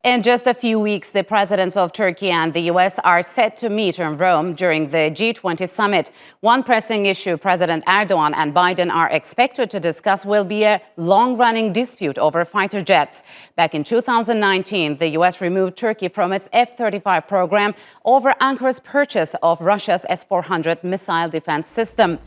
In just a few weeks, the presidents of Turkey and the U.S. are set to meet in Rome during the G20 summit. One pressing issue President Erdogan and Biden are expected to discuss will be a long-running dispute over fighter jets. Back in 2019, the U.S. removed Turkey from its F-35 program over Ankara's purchase of Russia's S-400 missile defense system.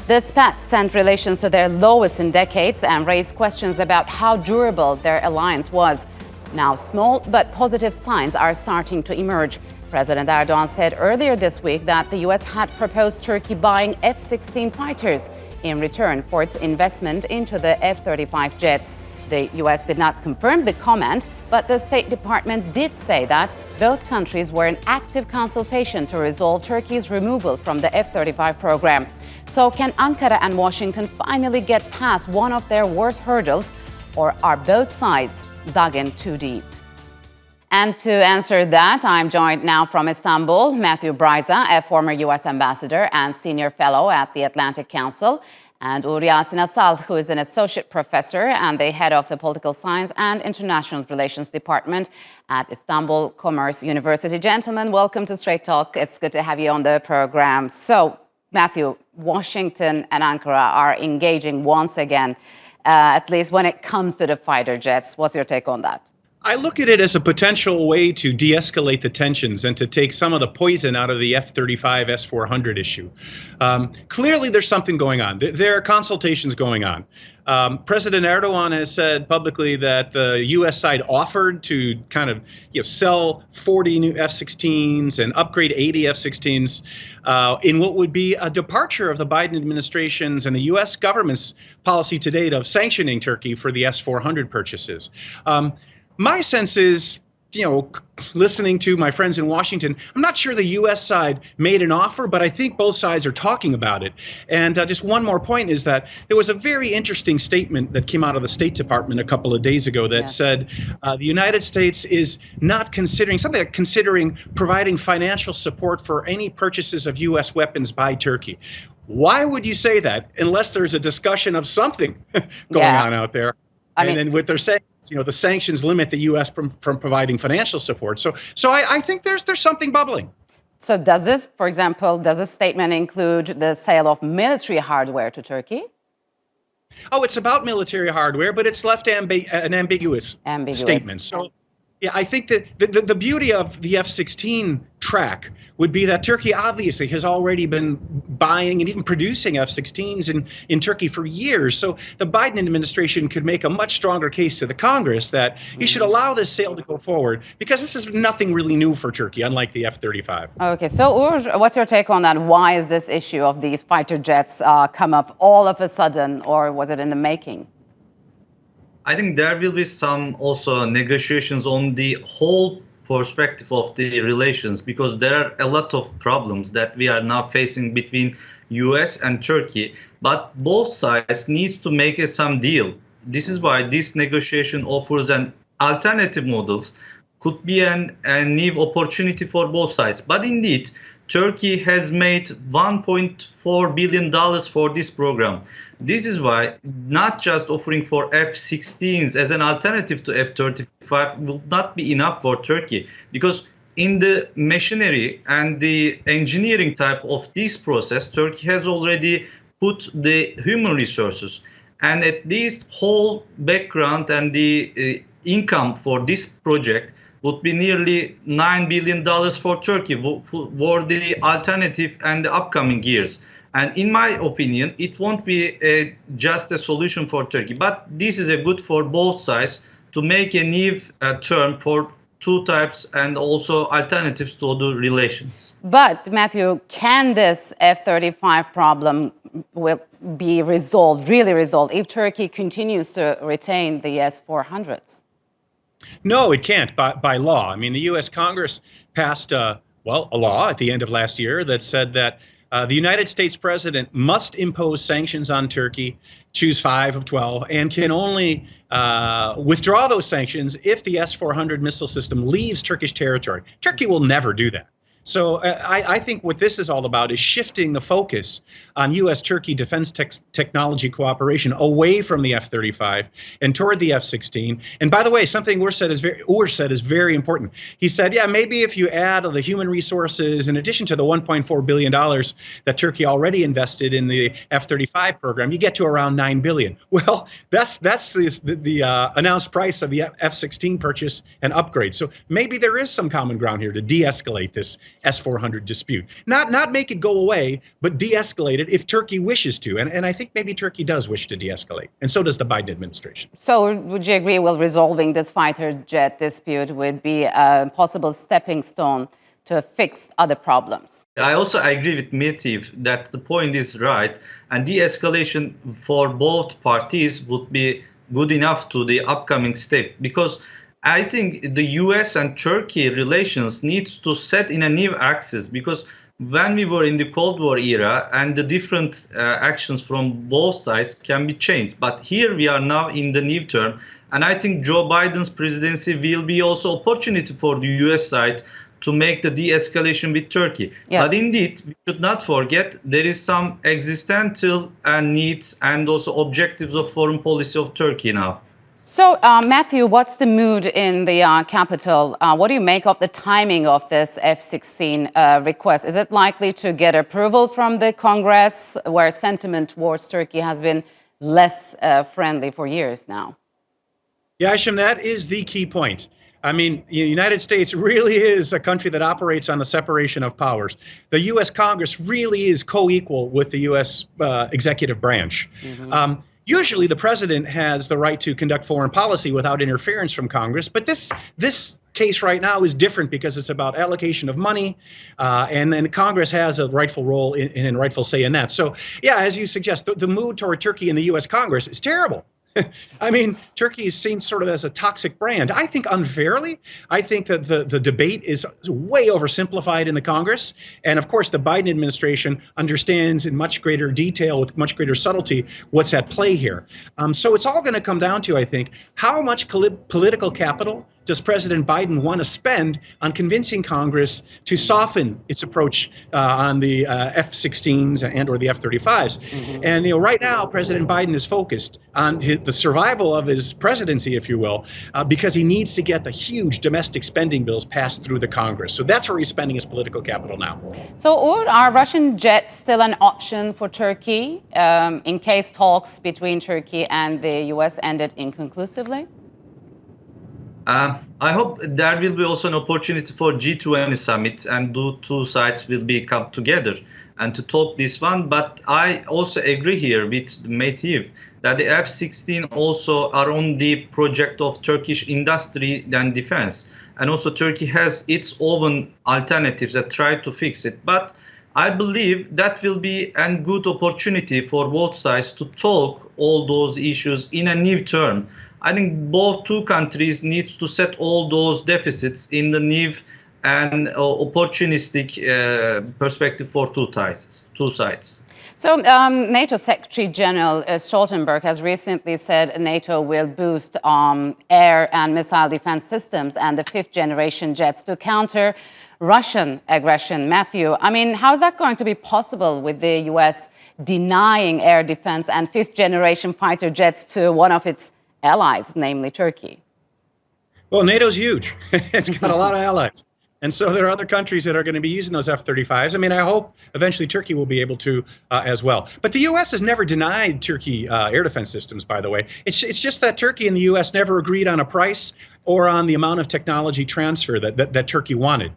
This pact sent relations to their lowest in decades and raised questions about how durable their alliance was. Now, small but positive signs are starting to emerge. President Erdogan said earlier this week that the U.S. had proposed Turkey buying F-16 fighters in return for its investment into the F-35 jets. The U.S. did not confirm the comment, but the State Department did say that both countries were in active consultation to resolve Turkey's removal from the F-35 program. So can Ankara and Washington finally get past one of their worst hurdles, or are both sides dug in too deep? And to answer that, I'm joined now from Istanbul, Matthew Bryza, a former U.S. ambassador and senior fellow at the Atlantic Council, and Yasin Asal, who is an associate professor and the head of the Political Science and International Relations Department at Istanbul Commerce University. Gentlemen, welcome to Straight Talk. It's good to have you on the program. So, Matthew, Washington and Ankara are engaging once again, at least when it comes to the fighter jets. What's your take on that? I look at it as a potential way to de-escalate the tensions and to take some of the poison out of the F-35 S-400 issue. Clearly, there's something going on. There are consultations going on. President Erdogan has said publicly that the U.S. side offered to kind of sell 40 new F-16s and upgrade 80 F-16s in what would be a departure of the Biden administration's and the U.S. government's policy to date of sanctioning Turkey for the S-400 purchases. My sense is, listening to my friends in Washington, I'm not sure the U.S. side made an offer, but I think both sides are talking about it. And just one more point is that there was a very interesting statement that came out of the State Department a couple of days ago that said the United States is not considering, something like considering providing financial support for any purchases of U.S. weapons by Turkey. Why would you say that unless there's a discussion of something going on out there? And then what they're saying is, the sanctions limit the U.S. from providing financial support. So I think there's something bubbling. So does this, for example, does this statement include the sale of military hardware to Turkey? Oh, it's about military hardware, but it's left an ambiguous statement. So, yeah, I think that the beauty of the F-16 track would be that Turkey obviously has already been buying and even producing F-16s in Turkey for years. So the Biden administration could make a much stronger case to the Congress that you should allow this sale to go forward, because this is nothing really new for Turkey, unlike the F-35. Okay, so Ugur, what's your take on that? Why is this issue of these fighter jets come up all of a sudden, or was it in the making? I think there will be some also negotiations on the whole perspective of the relations, because there are a lot of problems that we are now facing between US and Turkey, but both sides need to make some deal. This is why this negotiation offers an alternative models, could be a new opportunity for both sides. But indeed, Turkey has made $1.4 billion for this program. This is why not just offering for F-16s as an alternative to F-35 will not be enough for Turkey, because in the machinery and the engineering type of this process, Turkey has already put the human resources, and at least whole background and the income for this project would be nearly $9 billion for Turkey for the alternative and the upcoming years. And in my opinion, it won't be just a solution for Turkey, but this is a good for both sides to make a new term for two types and also alternatives to the relations. But Matthew, can this F-35 problem will be resolved, really resolved, if Turkey continues to retain the S-400s? No, it can't by law. I mean, the U.S. Congress passed a law at the end of last year that said that the United States president must impose sanctions on Turkey, choose 5 of 12, and can only withdraw those sanctions if the S-400 missile system leaves Turkish territory. Turkey will never do that. So I think what this is all about is shifting the focus on U.S.-Turkey defense technology cooperation away from the F-35 and toward the F-16. And by the way, something Ugur said is very important. He said, yeah, maybe if you add the human resources in addition to the $1.4 billion that Turkey already invested in the F-35 program, you get to around $9 billion. Well, that's the announced price of the F-16 purchase and upgrade. So maybe there is some common ground here to de-escalate this S-400 dispute. Not make it go away, but de-escalate it if Turkey wishes to. And I think maybe Turkey does wish to de-escalate. And so does the Biden administration. So would you agree, resolving this fighter jet dispute would be a possible stepping stone to fix other problems? I also agree with Metiv that the point is right. And de-escalation for both parties would be good enough to the upcoming step, because I think the US and Turkey relations needs to set in a new axis, because when we were in the Cold War era and the different actions from both sides can be changed. But here we are now in the new term. And I think Joe Biden's presidency will be also opportunity for the US side to make the de-escalation with Turkey. Yes. But indeed, we should not forget there is some existential needs and also objectives of foreign policy of Turkey now. So, Matthew, what's the mood in the capital? What do you make of the timing of this F-16 request? Is it likely to get approval from the Congress, where sentiment towards Turkey has been less friendly for years now? Yeah, Ashim, that is the key point. I mean, the United States really is a country that operates on the separation of powers. The U.S. Congress really is co-equal with the U.S. Executive branch. Mm-hmm. Usually, the president has the right to conduct foreign policy without interference from Congress. But this case right now is different because it's about allocation of money, and then Congress has a rightful role and rightful say in that. So, yeah, as you suggest, the mood toward Turkey in the U.S. Congress is terrible. I mean, Turkey is seen sort of as a toxic brand. I think unfairly. I think that the debate is way oversimplified in the Congress. And of course, the Biden administration understands in much greater detail, with much greater subtlety, what's at play here. So it's all going to come down to, I think, how much political capital does President Biden want to spend on convincing Congress to soften its approach on the F-16s and or the F-35s? Mm-hmm. And right now, President Biden is focused on the survival of his presidency, if you will, because he needs to get the huge domestic spending bills passed through the Congress. So that's where he's spending his political capital now. So are Russian jets still an option for Turkey in case talks between Turkey and the U.S. ended inconclusively? I hope there will be also an opportunity for G20 summit and the two sides will be come together and to talk this one. But I also agree here with Metiv that the F-16 also are on the project of Turkish industry and defense. And also Turkey has its own alternatives that try to fix it. But I believe that will be a good opportunity for both sides to talk all those issues in a new term. I think both two countries need to set all those deficits in the new and opportunistic perspective for two sides. So NATO Secretary General Stoltenberg has recently said NATO will boost air and missile defense systems and the fifth generation jets to counter Russian aggression. Matthew, I mean, how is that going to be possible with the U.S. denying air defense and fifth generation fighter jets to one of its allies, namely Turkey? Well, NATO's huge. It's got a lot of allies. And so there are other countries that are going to be using those F-35s. I mean, I hope eventually Turkey will be able to as well. But the U.S. has never denied Turkey air defense systems, by the way. It's just that Turkey and the U.S. never agreed on a price or on the amount of technology transfer that Turkey wanted.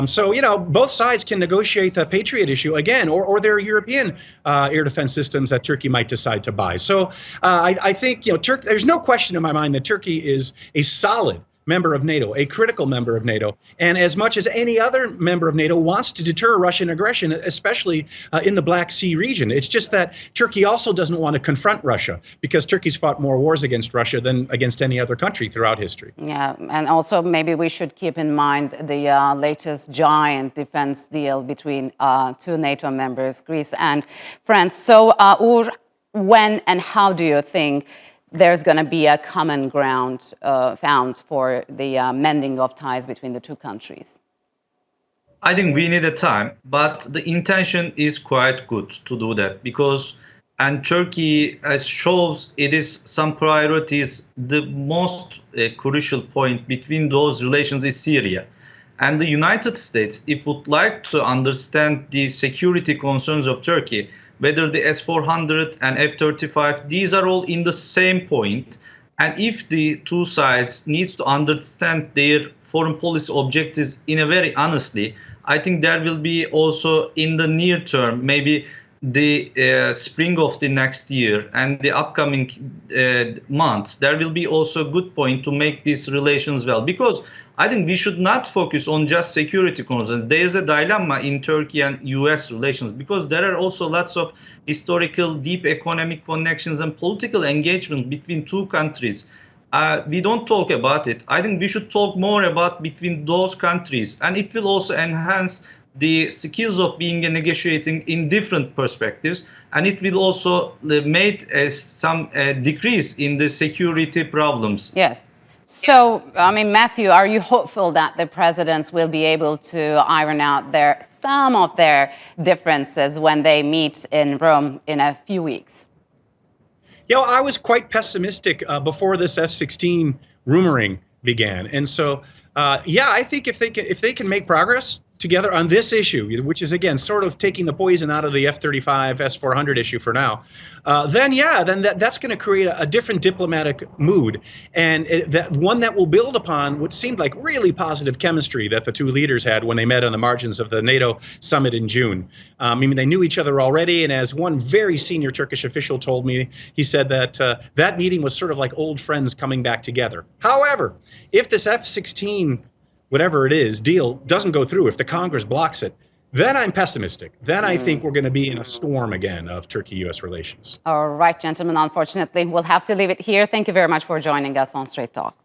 So, both sides can negotiate the Patriot issue again, or their European air defense systems that Turkey might decide to buy. So I think, there's no question in my mind that Turkey is a solid member of NATO, a critical member of NATO. And as much as any other member of NATO wants to deter Russian aggression, especially in the Black Sea region, it's just that Turkey also doesn't want to confront Russia because Turkey's fought more wars against Russia than against any other country throughout history. Yeah, and also maybe we should keep in mind the latest giant defense deal between two NATO members, Greece and France. So, Ugur, when and how do you think there's going to be a common ground found for the mending of ties between the two countries? I think we need a time, but the intention is quite good to do that because, and Turkey shows it is some priorities. The most crucial point between those relations is Syria. And the United States, if would like to understand the security concerns of Turkey, whether the S-400 and F-35, these are all in the same point. And if the two sides needs to understand their foreign policy objectives in a very honestly, I think there will be also in the near term, maybe the spring of the next year and the upcoming months, there will be also a good point to make these relations well. Because I think we should not focus on just security concerns. There is a dilemma in Turkey and US relations because there are also lots of historical, deep economic connections and political engagement between two countries. We don't talk about it. I think we should talk more about between those countries, and it will also enhance the skills of being and negotiating in different perspectives, and it will also make some decrease in the security problems. Yes. So, I mean, Matthew, are you hopeful that the presidents will be able to iron out some of their differences when they meet in Rome in a few weeks? You know, I was quite pessimistic before this F-16 rumoring began, and so yeah, I think if they can make progress together on this issue, which is again sort of taking the poison out of the F-35 S-400 issue for now, then that's going to create a different diplomatic mood, and that one that will build upon what seemed like really positive chemistry that the two leaders had when they met on the margins of the NATO summit in June. I mean, they knew each other already, and as one very senior Turkish official told me, he said that that meeting was sort of like old friends coming back together. However, if this F-16 whatever it is, deal doesn't go through, if the Congress blocks it, then I'm pessimistic. Then I think we're going to be in a storm again of Turkey-U.S. relations. All right, gentlemen, unfortunately, we'll have to leave it here. Thank you very much for joining us on Straight Talk.